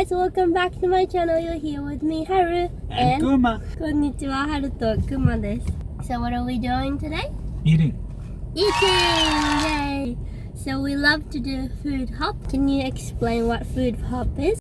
guys, welcome back to my channel. You're here with me, Haru and Kuma. こんにちは、Haru と Kuma です。So what are we doing today? Eating. Yay! So we love to do food hop. Can you explain what food hop is?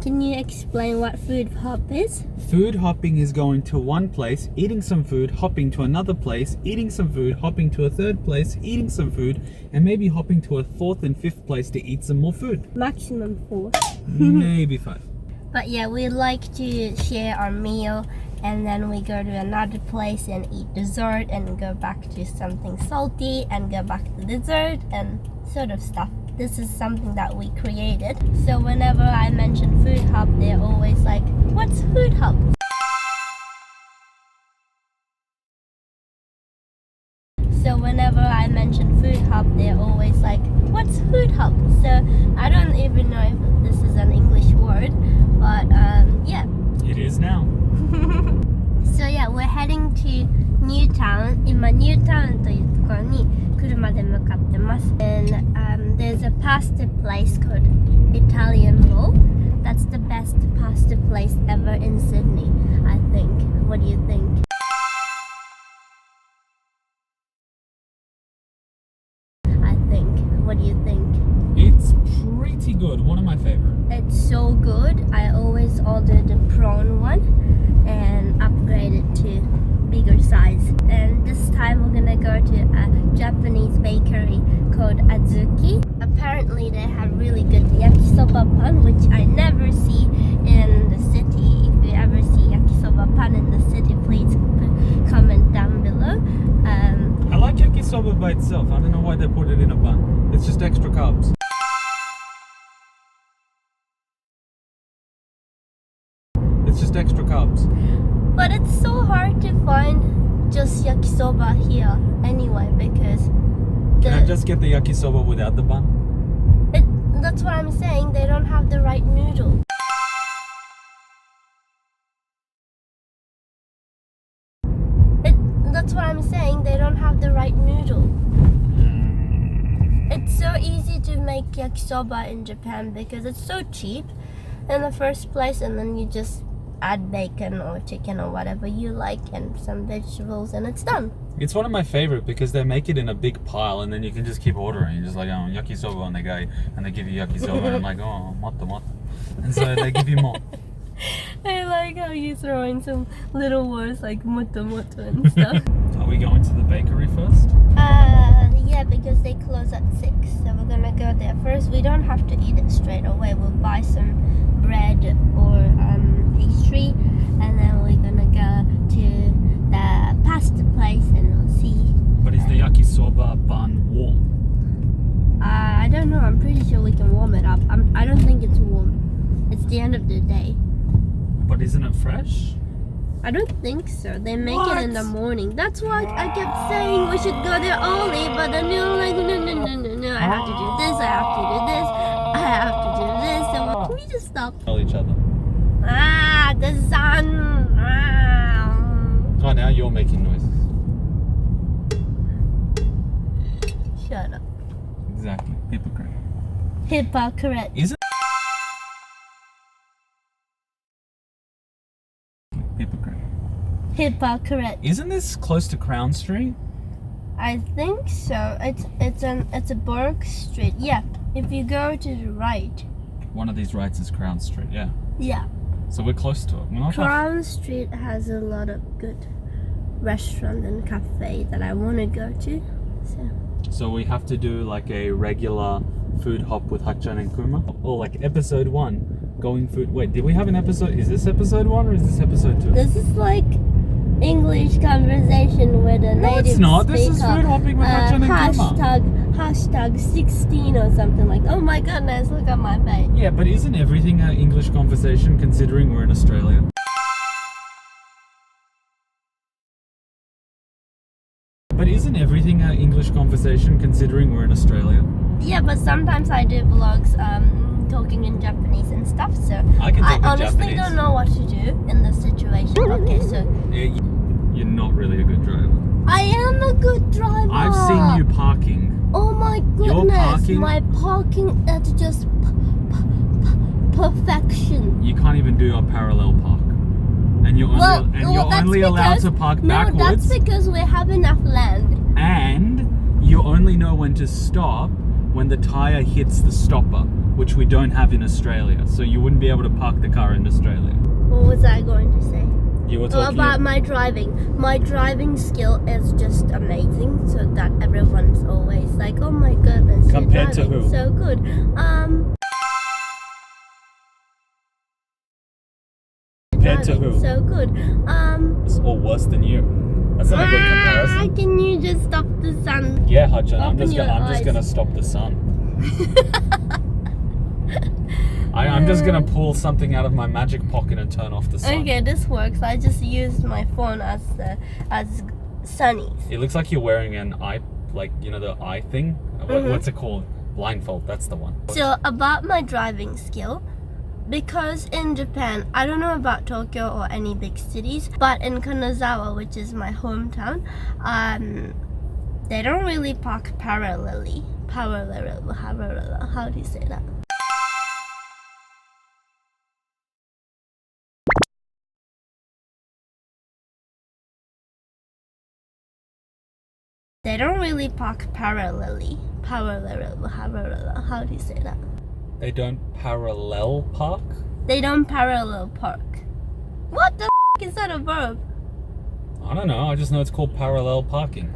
Can you explain what food hop is? Food hopping is going to one place, eating some food, hopping to another place, eating some food, hopping to a third place, eating some food, and maybe hopping to a fourth and fifth place to eat some more food. Maximum 4. Maybe 5. But yeah, we like to share our meal and then we go to another place and eat dessert and go back to something salty and go back to dessert and sort of stuff. This is something that we created. So whenever I mention food hop, they're always like, what's food hop? So whenever I mention food hop, they're always like, what's food hop? So I don't even know if this is an English word, but yeah. It is now. So yeah, we're heading to NEWTOWN. 今 NEWTOWN というところに車で向かってます。And there's a pasta place called Italian Roll. That's the best pasta place ever in Sydney, I think. What do you think? What do you think? It's pretty good. One of my favorite. It's so good. I always order the prawn one and upgrade it to bigger size. And this time we're gonna go to a Japanese bakery called Azuki. Apparently they have really good yakisoba pan, which I never see in the city. If you ever see yakisoba pan in the city, please comment down below. I like yakisoba by itself. I don't know why they put it in a bun. It's just extra carbs. It's just extra carbs. But it's so hard to find just yakisoba here anyway because Can I just get the yakisoba without the bun? That's what I'm saying, they don't have the right noodle. That's what I'm saying, they don't have the right noodle. It's so easy to make yakisoba in Japan because it's so cheap in the first place, and then you just add bacon or chicken or whatever you like and some vegetables and it's done. It's one of my favorite because they make it in a big pile and then you can just keep ordering. You're just like, oh, yakisoba, and they give you yakisoba and I'm like, oh, moto. And so they give you more. I like how you throw in some little words like moto and stuff. Are we going to the bakery first? Yeah, because they close at 6, so we're gonna go there first. We don't have to eat it straight away. We'll buy some bread or pastry, and then we're gonna go to the pasta place and we'll see. But is the yakisoba bun warm? I don't know. I'm pretty sure we can warm it up. I don't think it's warm. It's the end of the day. But isn't it fresh? I don't think so. They make it in the morning. That's why I kept saying we should go there early, but then you're like, no. I have to do this. I have to do this. I have to do this. So can we just stop? Tell each other. The sun. Oh, now you're making noises. Shut up. Exactly. Hypocrite. Hypocrite. Is it? Hypocrite. Hypocrite. Isn't this close to Crown Street? I think so. It's a Burke Street. Yeah. If you go to the right. One of these rights is Crown Street, yeah. Yeah. So we're close to it. We're not Crown Street has a lot of good restaurant and cafe that I want to go to. So we have to do like a regular food hop with Hachan and Kuma? Or like episode 1, going food. Wait, did we have an episode? Is this episode 1 or is this episode 2? This is like English conversation with a native it's not. speaker. This is food hopping with Hachan and Kuma. Hashtag 16 or something like. Oh my goodness, look at my face. Yeah, but isn't everything an English conversation considering we're in Australia? But isn't everything an English conversation considering we're in Australia? Yeah, but sometimes I do vlogs talking in Japanese and stuff, so I honestly Japanese. Don't know what to do in this situation. Okay, so Yeah, you're not really a good driver. I am a good driver. I've seen you parking. Oh my Your goodness, parking? my parking is just perfection. You can't even do a parallel park. And you're only allowed to park backwards. No, that's because we have enough land. And you only know when to stop when the tire hits the stopper, which we don't have in Australia. So you wouldn't be able to park the car in Australia. What was I going to say? You were talking about my driving. My driving skill is just amazing, so that everyone's always like, "Oh my goodness, Compared to who? So good." Compared to who? So good. Or worse than you. That's not a good comparison. Can you just stop the sun? Yeah, Hudson, I'm Open just your eyes. gonna stop the sun. I'm just gonna pull something out of my magic pocket and turn off the sun. Okay, this works. I just used my phone as sunnies. It looks like you're wearing an eye, like, you know, the eye thing. What's it called? Blindfold. That's the one. So about my driving skill, because in Japan, I don't know about Tokyo or any big cities, but in Kanazawa, which is my hometown, they don't really park parallelly. Parallel. How do you say that? They don't really park parallelly. Parallel. How do you say that? They don't parallel park? They don't parallel park. What the is that a verb? I don't know. I just know it's called parallel parking.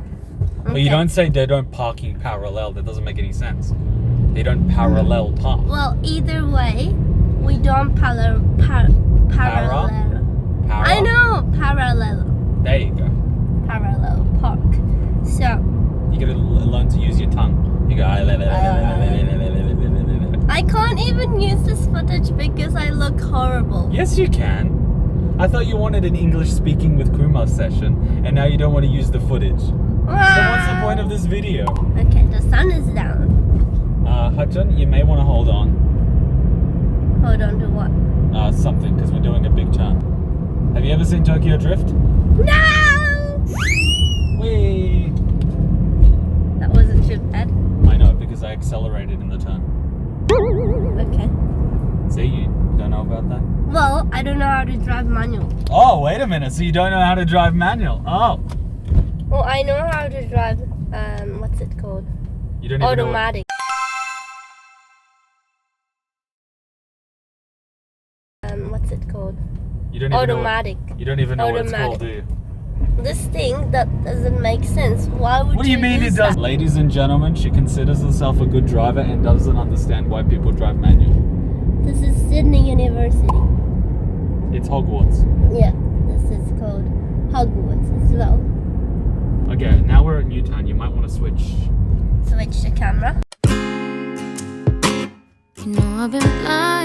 Okay. But you don't say they don't parking parallel. That doesn't make any sense. They don't parallel park. Well, either way, we don't parallel. I know, parallel. There you go. Parallel park. So You gotta learn to use your tongue. You go. I can't even use this footage because I look horrible. Yes, you can. I thought you wanted an English speaking with Kumar session, and now you don't want to use the footage. So what's the point of this video? Okay, the sun is down. Hudson, you may want to hold on. Hold on to what? Something, because we're doing a big turn. Have you ever seen Tokyo Drift? No! Whee! That wasn't too bad. I know, because I accelerated in the turn. Okay. See, you don't know about that? Well, I don't know how to drive manual. Oh, wait a minute. So you don't know how to drive manual? Oh. Well, I know how to drive, what's it called? You don't even Automatic. What's it called? You don't even Automatic. You don't even know what it's Automatic. called, do you? This thing that doesn't make sense. Why would What do you mean it does? Ladies and gentlemen, she considers herself a good driver and doesn't understand why people drive manual. This is Sydney University. It's Hogwarts. Yeah, this is called Hogwarts as well. Okay, now we're at NEWTOWN. You might want to switch. Switch the camera. You know I've been blind.